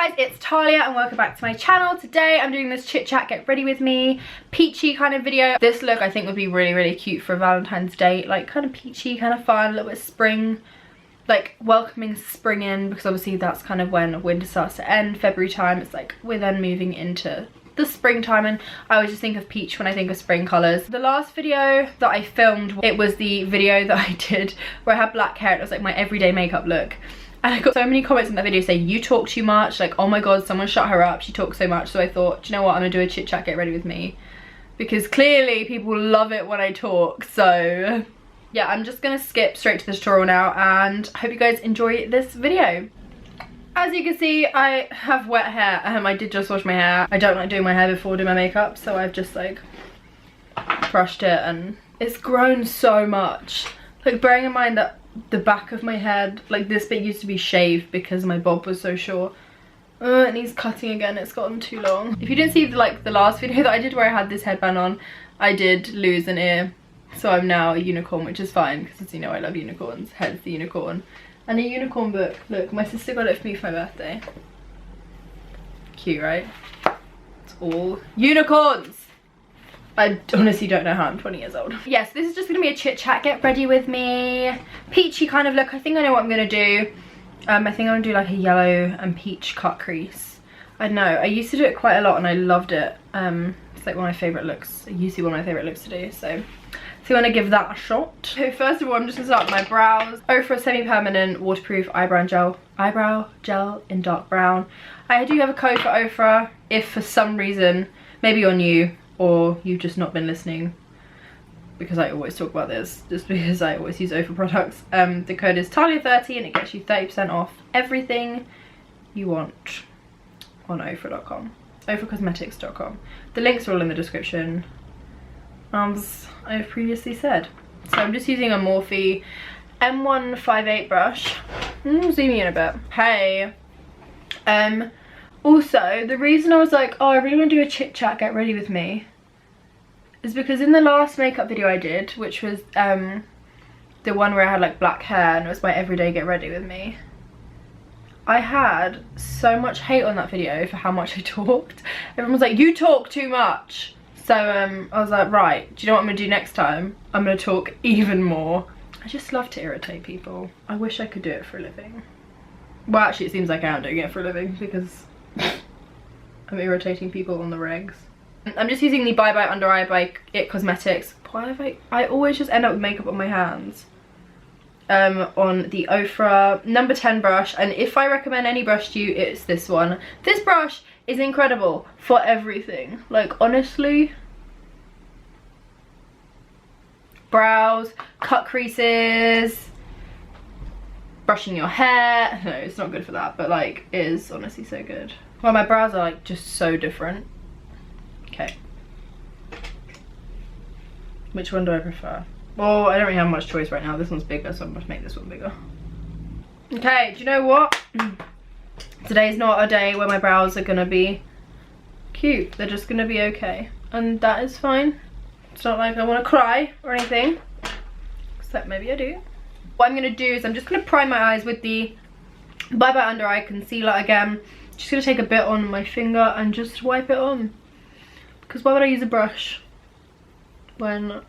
guys, it's Talia and welcome back to my channel. Today I'm doing this chit chat, get ready with me, peachy kind of video. This look I think would be really cute for a Valentine's Day, like kind of peachy, kind of fun, a little bit spring, like welcoming spring in, because obviously that's kind of when winter starts to end, February time. It's like we're then moving into the springtime, and I always just think of peach when I think of spring colours. The last video that I filmed, it was the video that I did where I had black hair. It was like my everyday makeup look. And I got so many comments in that video saying, you talk too much, like, oh my god, someone shut her up, she talks so much. So I thought, do you know what, I'm gonna do a chit chat, get ready with me, because clearly people love it when I talk. So yeah, I'm just gonna skip straight to the tutorial now, and I hope you guys enjoy this video. As you can see, I have wet hair. I did just wash my hair. I don't like doing my hair before doing my makeup, so I've just like brushed it, and it's grown so much. Like, bearing in mind that the back of my head, like this bit used to be shaved because my bob was so short. It needs cutting again, it's gotten too long. If you didn't see the last video that I did where I had this headband on, I did lose an ear, so I'm now a unicorn, which is fine because, you know, I love unicorns, hence the unicorn. And a unicorn book, look, my sister got it for me for my birthday. Cute, right? It's all unicorns. I honestly don't know how I'm 20 years old. Yes, this is just gonna be a chit chat, get ready with me, peachy kind of look. I think I know what I'm gonna do. I think I'm gonna do like a yellow and peach cut crease. I don't know, I used to do it quite a lot and I loved it. It's like one of my favorite looks, usually one of my favorite looks to do, so I'm gonna give that a shot. So first of all, I'm just gonna start with my brows. Ofra semi-permanent waterproof eyebrow gel in dark brown. I do have a code for Ofra if for some reason, maybe you're new or you've just not been listening, because I always talk about this just because I always use Ofra products. The code is Talia30 and it gets you 30% off everything you want on Ofra.com, ofracosmetics.com. The links are all in the description, as I've previously said. So I'm just using a Morphe M158 brush. Zoom in a bit. Hey, also, the reason I was like, oh, I really want to do a chit chat, get ready with me, is because in the last makeup video I did, which was the one where I had like black hair and it was my everyday get ready with me, I had so much hate on that video for how much I talked. Everyone was like, you talk too much. So I was like, right, do you know what I'm gonna do next time? I'm gonna talk even more. I just love to irritate people. I wish I could do it for a living. Well, actually it seems like I am doing it for a living because I'm irritating people on the regs. I'm just using the Bye Bye Under Eye by IT Cosmetics. Why have I always just end up with makeup on my hands. On the Ofra number 10 brush, and if I recommend any brush to you, it's this one. This brush is incredible for everything. Like, honestly, brows, cut creases, brushing your hair. No, it's not good for that, but like, it is honestly so good. Well, my brows are like just so different. Okay, which one do I prefer? Well, I don't really have much choice right now. This one's bigger, so I'm going to make this one bigger. Okay, do you know what? Today's not a day where my brows are going to be cute. They're just going to be okay. And that is fine. It's not like I want to cry or anything. Except maybe I do. What I'm going to do is I'm just going to prime my eyes with the Bye Bye Under Eye Concealer again. Just going to take a bit on my finger and just wipe it on. Because why would I use a brush when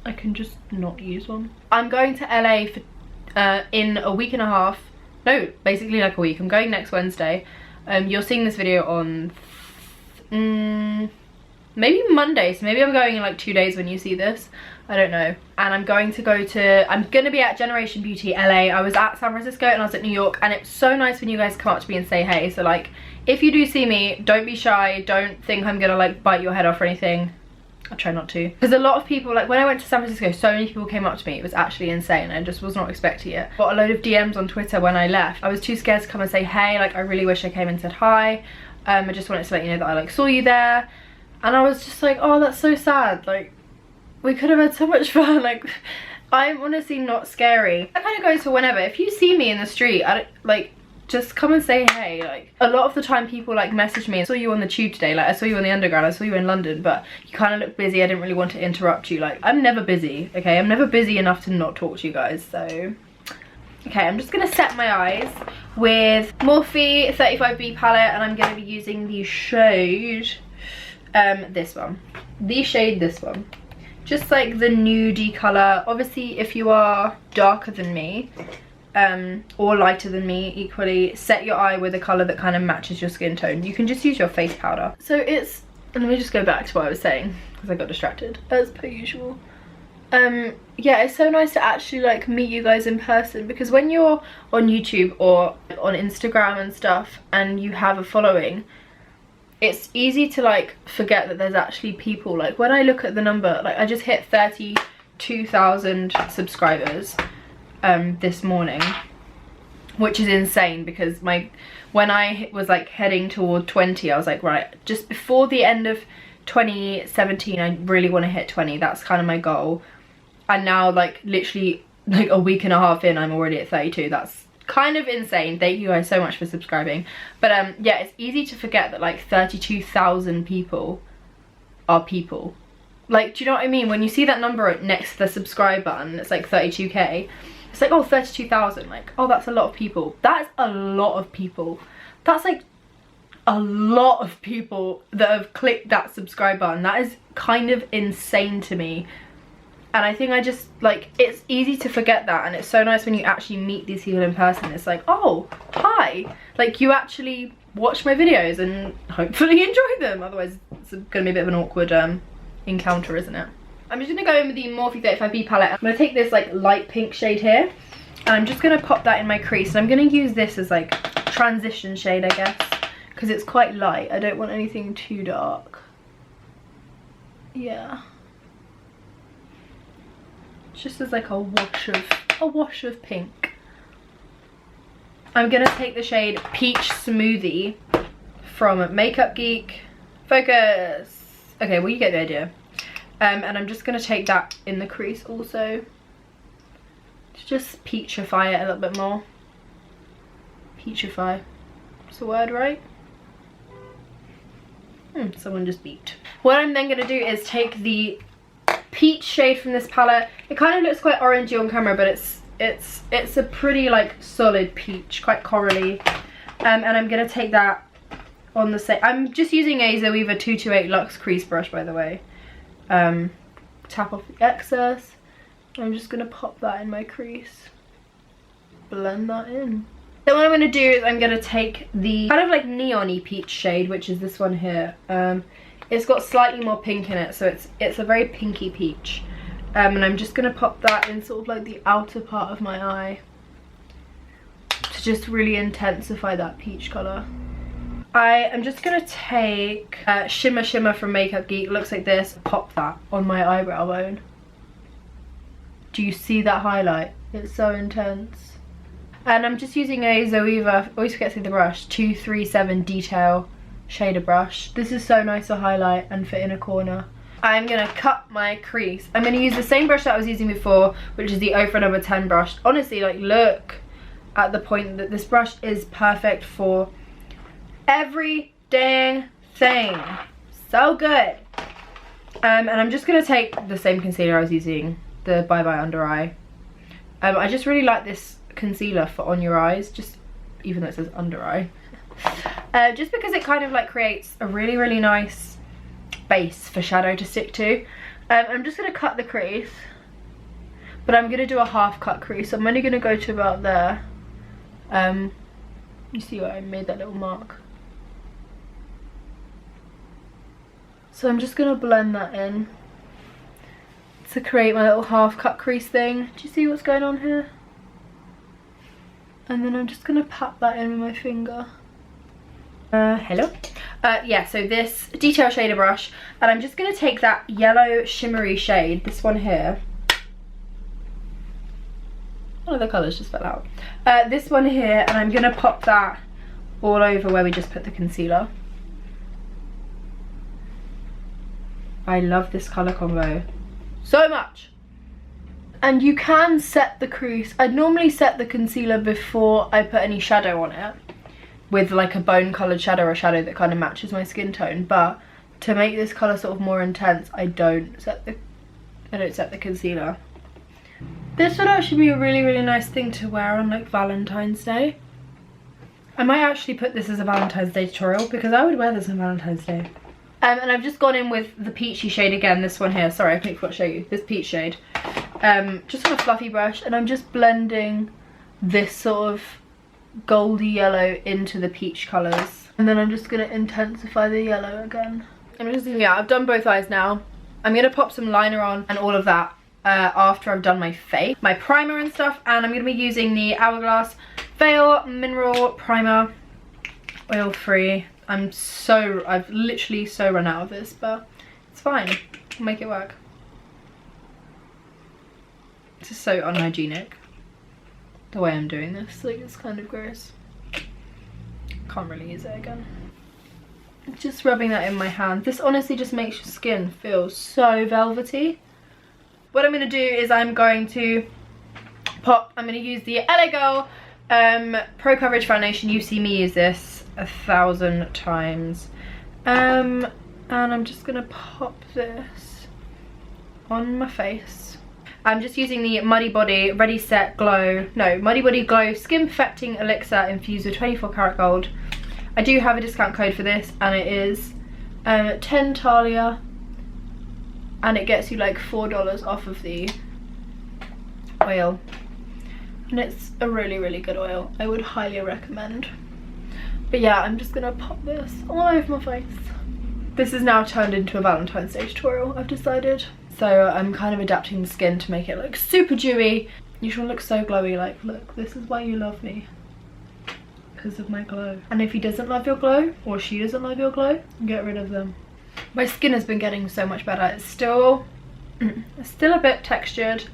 I can just not use one? I'm going to LA for in a week and a half. No, basically like a week. I'm going next Wednesday. You're seeing this video on maybe Monday, so maybe I'm going in like 2 days when you see this. I don't know. And I'm going to be at Generation Beauty LA. I was at San Francisco and I was at New York, and it's so nice when you guys come up to me and say hey. So like, if you do see me, don't be shy, don't think I'm gonna like bite your head off or anything. I'll try not to. Because a lot of people, like when I went to San Francisco, so many people came up to me. It was actually insane. I just was not expecting it. Got a load of DMs on Twitter when I left. I was too scared to come and say hey, like I really wish I came and said hi. I just wanted to let you know that I like saw you there. And I was just like, oh, that's so sad. Like, we could have had so much fun. Like, I'm honestly not scary. That kind of goes for whenever. If you see me in the street, I don't, like, just come and say hey. Like, a lot of the time people like message me, I saw you on the tube today, like I saw you on the underground, I saw you in London, but you kind of look busy, I didn't really want to interrupt you. Like, I'm never busy, okay? I'm never busy enough to not talk to you guys, so Okay, I'm just gonna set my eyes with Morphe 35B palette, and I'm gonna be using the shade, this one. This one. Just like the nudie colour. Obviously, if you are darker than me, or lighter than me equally, set your eye with a colour that kind of matches your skin tone. You can just use your face powder. So it's, let me just go back to what I was saying, because I got distracted, as per usual. Yeah, it's so nice to actually like meet you guys in person, because when you're on YouTube or on Instagram and stuff and you have a following, it's easy to like forget that there's actually people. Like when I look at the number, like I just hit 32,000 subscribers this morning, which is insane, because when I was like heading toward 20, I was like, right, just before the end of 2017 I really want to hit 20. That's kind of my goal. And now, like literally like a week and a half in, I'm already at 32. That's kind of insane. Thank you guys so much for subscribing. But yeah, it's easy to forget that like 32,000 people are people. Like, do you know what I mean? When you see that number next to the subscribe button, it's like 32k. It's like, oh, 32,000. Like, oh, that's a lot of people. That's a lot of people. That's like a lot of people that have clicked that subscribe button. That is kind of insane to me. And I think I just, like, it's easy to forget that, and it's so nice when you actually meet these people in person. It's like, oh, hi. Like, you actually watch my videos and hopefully enjoy them. Otherwise, it's going to be a bit of an awkward encounter, isn't it? I'm just going to go in with the Morphe 35B palette. I'm going to take this, like, light pink shade here, and I'm just going to pop that in my crease. And I'm going to use this as, like, transition shade, I guess, because it's quite light. I don't want anything too dark. Yeah. Just as like a wash of pink. I'm gonna take the shade Peach Smoothie from Makeup Geek. Focus. Okay, well, you get the idea. And I'm just gonna take that in the crease also, to just peachify it a little bit more. Peachify. That's the word, right? Someone just beeped. What I'm then gonna do is take the peach shade from this palette. It kind of looks quite orangey on camera, but it's a pretty like solid peach, quite corally. And I'm gonna take that on the same. I'm just using a Zoeva 228 Luxe crease brush, by the way. Tap off the excess. I'm just gonna pop that in my crease, blend that in. Then what I'm gonna do is I'm gonna take the kind of like neon-y peach shade, which is this one here. It's got slightly more pink in it, so it's a very pinky peach. And I'm just going to pop that in sort of like the outer part of my eye to just really intensify that peach colour. I am just going to take Shimmer Shimmer from Makeup Geek. It looks like this. Pop that on my eyebrow bone. Do you see that highlight? It's so intense. And I'm just using a Zoeva, always forget to say the brush, 237 Detail shader brush. This is so nice to highlight and fit in a corner. I'm gonna cut my crease. I'm gonna use the same brush that I was using before, which is the Ofra number 10 brush. Honestly, like, look at the point that this brush is perfect for every dang thing. So good. And I'm just gonna take the same concealer I was using, the Bye Bye Under Eye. I just really like this concealer for on your eyes, just even though it says under eye. Just because it kind of like creates a really, really nice base for shadow to stick to. I'm just going to cut the crease, but I'm going to do a half cut crease. I'm only going to go to about there. You see where I made that little mark? So I'm just going to blend that in to create my little half cut crease thing. Do you see what's going on here? And then I'm just going to pat that in with my finger. Hello. Yeah, so this detail shader brush, and I'm just going to take that yellow shimmery shade, this one here. One of the colours just fell out. This one here, and I'm going to pop that all over where we just put the concealer. I love this colour combo so much. And you can set the crease. I'd normally set the concealer before I put any shadow on it, with like a bone coloured shadow or a shadow that kind of matches my skin tone, but to make this colour sort of more intense, I don't set the concealer. This would actually be a really, really nice thing to wear on like Valentine's Day. I might actually put this as a Valentine's Day tutorial because I would wear this on Valentine's Day. And I've just gone in with the peachy shade again, this one here. Sorry, I completely forgot to show you. This peach shade. Just on a fluffy brush, and I'm just blending this sort of goldy yellow into the peach colours. And then I'm just going to intensify the yellow again. I'm just, yeah, I've done both eyes now. I'm going to pop some liner on and all of that after I've done my face, my primer and stuff. And I'm going to be using the Hourglass Veil Mineral Primer, oil free. I've literally so run out of this, but it's fine. I'll make it work. This is so unhygienic, the way I'm doing this. Like, it's kind of gross. Can't really use it again. Just rubbing that in my hand. This honestly just makes your skin feel so velvety. What I'm going to do is I'm going to use the LA Girl Pro Coverage Foundation. You've seen me use this 1,000 times. And I'm just gonna pop this on my face. I'm just using the Muddy Body Muddy Body Glow Skin Perfecting Elixir infused with 24 karat gold. I do have a discount code for this, and it is 10 Talia, and it gets you like $4 off of the oil, and it's a really, really good oil. I would highly recommend. But yeah, I'm just gonna pop this all over my face. This is now turned into a Valentine's Day tutorial, I've decided. So I'm kind of adapting the skin to make it look super dewy. You should look so glowy. Like, look, this is why you love me, because of my glow. And if he doesn't love your glow, or she doesn't love your glow, get rid of them. My skin has been getting so much better. It's still a bit textured,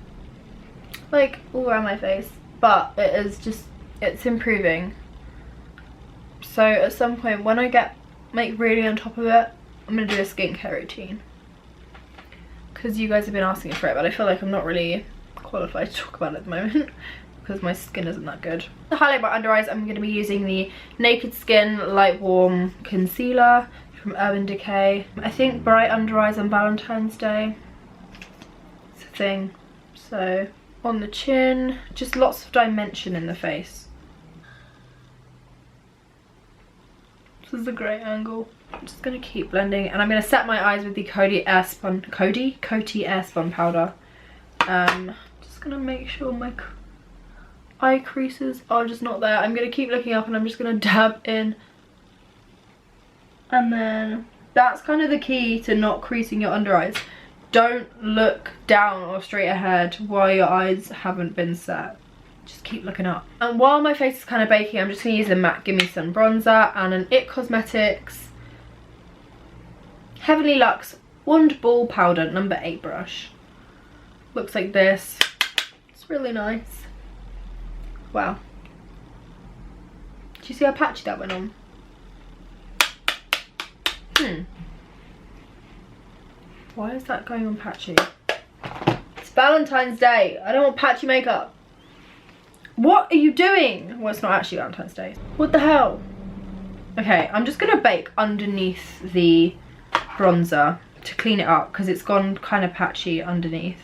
like all around my face, but it's improving. So at some point when I get like really on top of it, I'm gonna do a skincare routine, because you guys have been asking for it, but I feel like I'm not really qualified to talk about it at the moment because my skin isn't that good. To highlight my under eyes, I'm going to be using the Naked Skin Light Warm Concealer from Urban Decay. I think bright under eyes on Valentine's Day, it's a thing. So on the chin, just lots of dimension in the face. This is a great angle. I'm just going to keep blending, and I'm going to set my eyes with the Coty Airspun powder. Just going to make sure my eye creases are just not there. I'm going to keep looking up, and I'm just going to dab in. And then that's kind of the key to not creasing your under eyes. Don't look down or straight ahead while your eyes haven't been set. Just keep looking up. And while my face is kind of baking, I'm just going to use a MAC Gimme Sun bronzer and an IT Cosmetics Heavenly Luxe Wand Ball Powder number 8 brush. Looks like this. It's really nice. Wow. Do you see how patchy that went on? Why is that going on patchy? It's Valentine's Day. I don't want patchy makeup. What are you doing? Well, it's not actually Valentine's Day. What the hell? Okay, I'm just gonna bake underneath the bronzer to clean it up because it's gone kind of patchy underneath.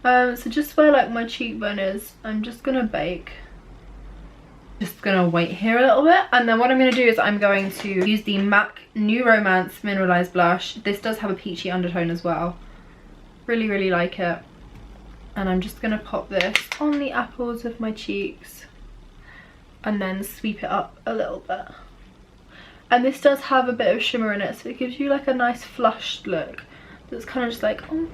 So just where like my cheekbone is, I'm just gonna bake. Just gonna wait here a little bit, and then what I'm gonna do is I'm going to use the MAC New Romance Mineralized Blush. This does have a peachy undertone as well. Really, really like it. And I'm just gonna pop this on the apples of my cheeks and then sweep it up a little bit. And this does have a bit of shimmer in it, so it gives you like a nice flushed look that's kind of just like, oh.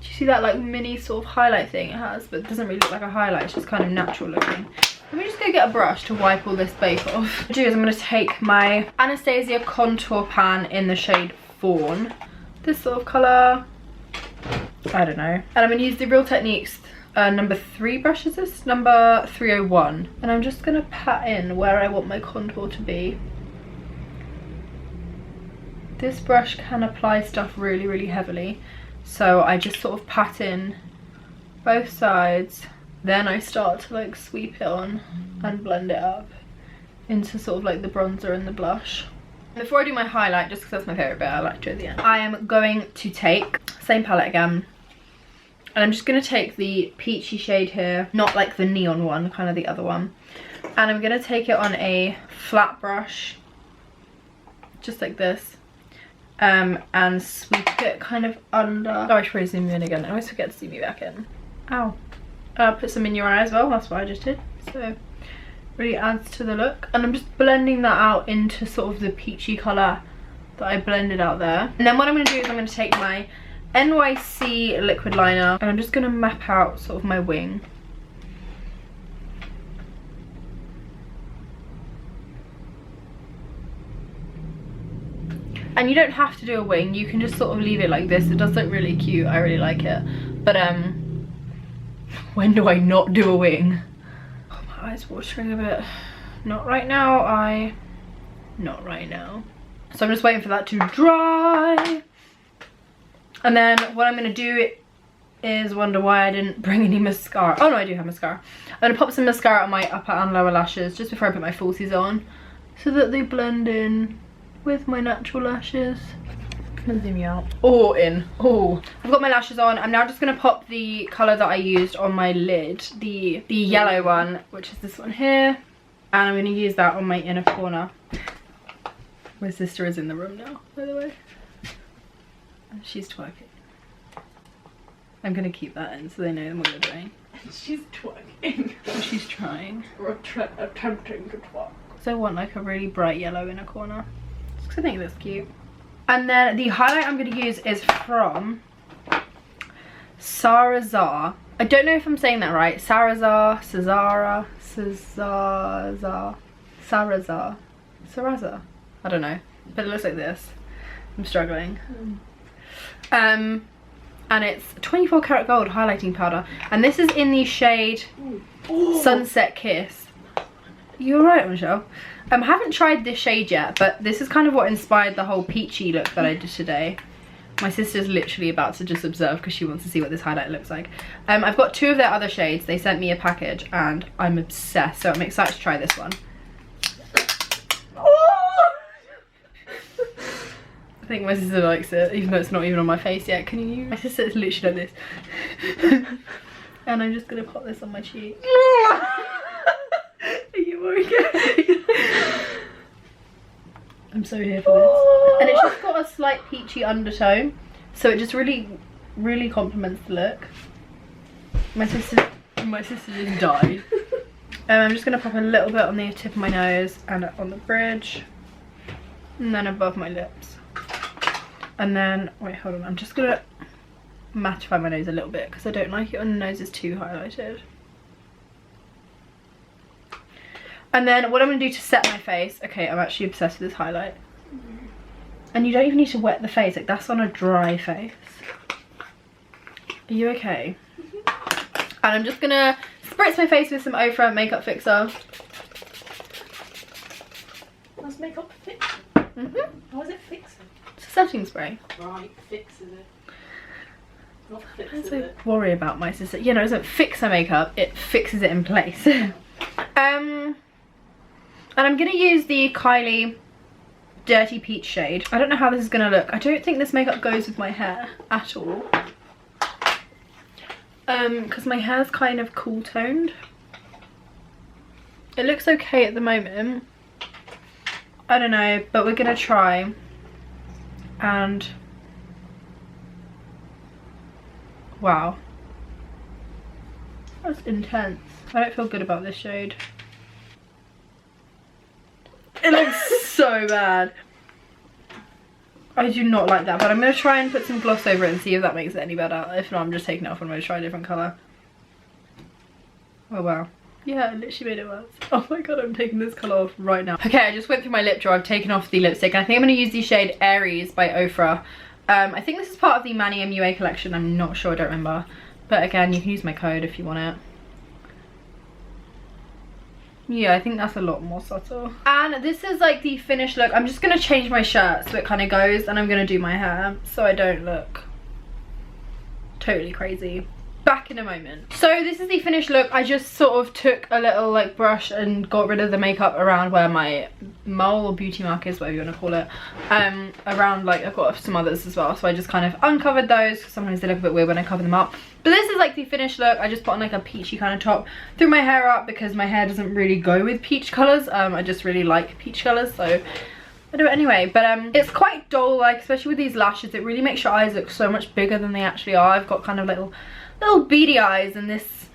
Do you see that like mini sort of highlight thing it has? But it doesn't really look like a highlight, it's just kind of natural looking. Let me just go get a brush to wipe all this bake off. What I'm gonna do is I'm gonna take my Anastasia contour pan in the shade Fawn. This sort of colour. I don't know. And I'm going to use the Real Techniques number 3 brush, is this? Number 301. And I'm just going to pat in where I want my contour to be. This brush can apply stuff really, really heavily. So I just sort of pat in both sides. Then I start to like sweep it on and blend it up into sort of like the bronzer and the blush. Before I do my highlight, just because that's my favourite bit, I like to do at the end, I am going to take, same palette again, And I'm just going to take the peachy shade here, not like the neon one, kind of the other one. And I'm going to take it on a flat brush, just like this. And sweep it kind of under. Oh, I should probably zoom you in again. I always forget to zoom you back in. Ow. Put some in your eye as well. That's what I just did. So really adds to the look. And I'm just blending that out into sort of the peachy colour that I blended out there. And then what I'm going to do is I'm going to take my NYC liquid liner and I'm just going to map out sort of my wing. And you don't have to do a wing, you can just sort of leave it like this. It does look really cute, I really like it. But when do I not do a wing? Oh, my eyes watering a bit. Not right now, not right now. So I'm just waiting for that to dry. And then what I'm gonna do is wonder why I didn't bring any mascara. Oh no, I do have mascara. I'm gonna pop some mascara on my upper and lower lashes just before I put my falsies on, so that they blend in with my natural lashes. I'm gonna zoom you out. Oh, in. Oh, I've got my lashes on. I'm now just gonna pop the colour that I used on my lid, the yellow one, which is this one here. And I'm gonna use that on my inner corner. My sister is in the room now, by the way. She's twerking. I'm gonna keep that in so they know what we're doing. She's twerking. She's trying. Or attempting to twerk. So I want like a really bright yellow in a corner. I think that's cute. And then the highlight I'm gonna use is from Sarazar. I don't know if I'm saying that right. Sarazar, Sarazar. I don't know, but it looks like this. I'm struggling. And it's 24 karat gold highlighting powder, and this is in the shade Sunset Kiss. You alright, Michelle? I haven't tried this shade yet, but this is kind of what inspired the whole peachy look that I did today. My sister's literally about to just observe because she wants to see what this highlight looks like. I've got 2 of their other shades. They sent me a package and I'm obsessed, so I'm excited to try this one. I think my sister likes it, even though it's not even on my face yet. Can you? My sister is literally like this. And I'm just gonna pop this on my cheek. Are you okay? I'm so here for this. And it's just got a slight peachy undertone, so it just really complements the look. My sister just died. I'm just gonna pop a little bit on the tip of my nose and on the bridge, and then above my lips. And then, wait, hold on, I'm just gonna mattify my nose a little bit because I don't like it when the nose is too highlighted. And then what I'm gonna do to set my face, okay, I'm actually obsessed with this highlight. And you don't even need to wet the face, like that's on a dry face. Are you okay? And I'm just gonna spritz my face with some Ofra makeup fixer. What's makeup fixer? How is it fixing? It's a setting spray. Right, fixes it. Not fixes I it. worry about my sister. You know, it doesn't fix her makeup, it fixes it in place. And I'm gonna use the Kylie Dirty Peach shade. I don't know how this is gonna look. I don't think this makeup goes with my hair at all. Because my hair's kind of cool toned. It looks okay at the moment. I don't know, but we're gonna try. And wow, that's intense. I don't feel good about this shade. It looks so bad. I do not like that, but I'm going to try and put some gloss over it and see if that makes it any better. If not, I'm just taking it off and I'm going to try a different colour. Oh wow. Yeah, it literally made it worse. Oh my god, I'm taking this colour off right now. Okay, I just went through my lip drawer. I've taken off the lipstick. And I think I'm going to use the shade Aries by Ofra. I think this is part of the Manny MUA collection. I'm not sure, I don't remember. But again, you can use my code if you want it. Yeah, I think that's a lot more subtle. And this is like the finished look. I'm just going to change my shirt so it kind of goes, and I'm going to do my hair so I don't look totally crazy. back in a moment. So this is the finished look. I just sort of took a little like brush and got rid of the makeup around where my mole or beauty mark is, whatever you want to call it. Around, like, I've got some others as well, so I just kind of uncovered those because sometimes they look a bit weird when I cover them up. But this is like the finished look. I just put on like a peachy kind of top, threw my hair up because my hair doesn't really go with peach colors. I just really like peach colors, so I do it anyway. But it's quite dull, like, especially with these lashes. It really makes your eyes look so much bigger than they actually are. I've got kind of little beady eyes, and this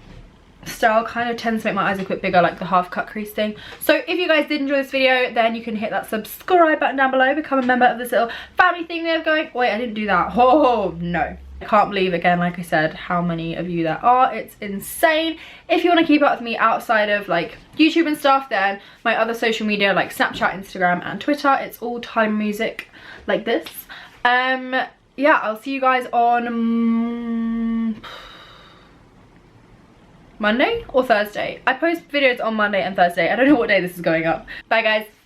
style kind of tends to make my eyes look a bit bigger, like the half cut crease thing. So if you guys did enjoy this video, then you can hit that subscribe button down below, become a member of this little family thing we have going. Wait, I didn't do that. Oh no, I can't believe, again, like I said, how many of you there are. It's insane. If you want to keep up with me outside of like YouTube and stuff, then my other social media like Snapchat, Instagram and Twitter, it's all Talia music like this. Yeah, I'll see you guys on Monday or Thursday. I post videos on Monday and Thursday. I don't know what day this is going up. Bye guys.